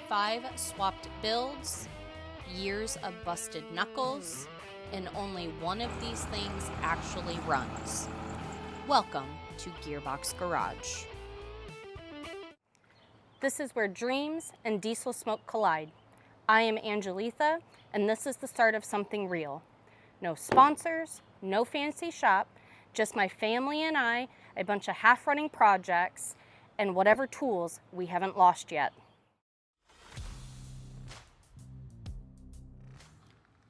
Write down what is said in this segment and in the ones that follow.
5 swapped builds, years of busted knuckles, and only one of these things actually runs. Welcome to Gearbox Garage. This is where dreams and diesel smoke collide. I am Angelitha, and this is the start of something real. No sponsors, no fancy shop, just my family and I, a bunch of half-running projects, and whatever tools we haven't lost yet.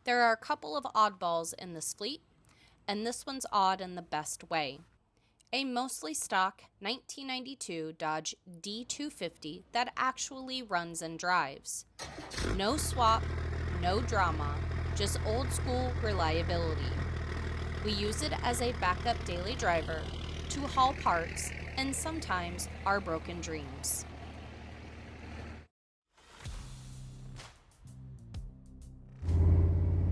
There are a couple of oddballs in this fleet, and this one's odd in the best way. A mostly stock 1992 Dodge D250 that actually runs and drives. No swap, no drama, just old school reliability. We use it as a backup daily driver to haul parts and sometimes our broken dreams.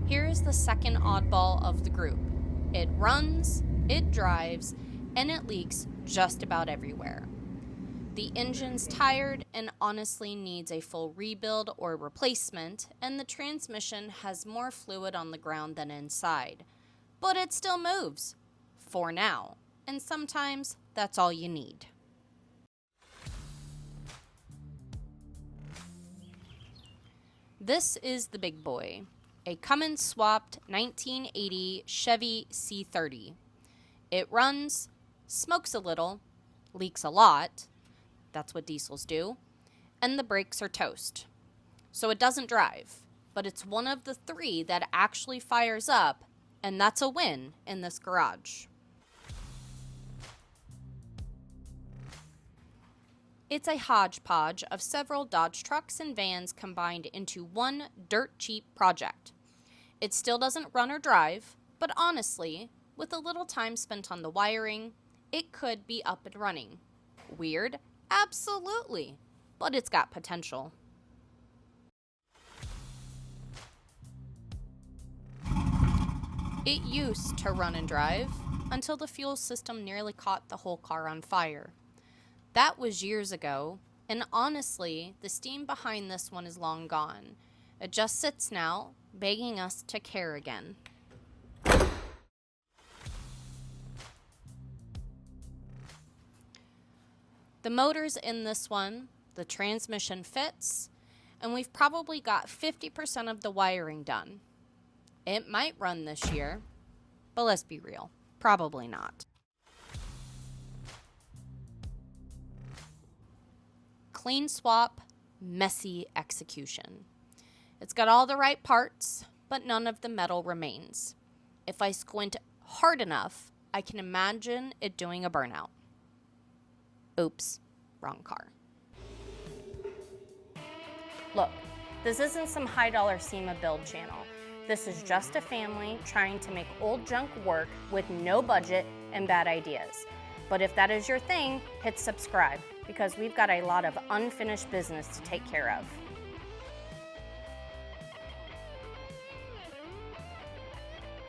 Here is the second oddball of the group. It runs, it drives, and it leaks just about everywhere. The engine's tired and honestly needs a full rebuild or replacement, and the transmission has more fluid on the ground than inside. But it still moves, for now, and sometimes that's all you need. This is the big boy. A Cummins swapped 1980 Chevy C30. It runs, smokes a little, leaks a lot, that's what diesels do, and the brakes are toast. So it doesn't drive, but it's one of the 3 that actually fires up, and that's a win in this garage. It's a hodgepodge of several Dodge trucks and vans combined into one dirt cheap project. It still doesn't run or drive, but honestly, with a little time spent on the wiring, it could be up and running. Weird? Absolutely, but it's got potential. It used to run and drive until the fuel system nearly caught the whole car on fire. That was years ago, and honestly, the steam behind this one is long gone. It just sits now, begging us to care again. The motor's in this one, the transmission fits, and we've probably got 50% of the wiring done. It might run this year, but let's be real, probably not. Clean swap, messy execution. It's got all the right parts, but none of the metal remains. If I squint hard enough, I can imagine it doing a burnout. Oops, wrong car. Look, this isn't some high-dollar SEMA build channel. This is just a family trying to make old junk work with no budget and bad ideas. But if that is your thing, hit subscribe, because we've got a lot of unfinished business to take care of.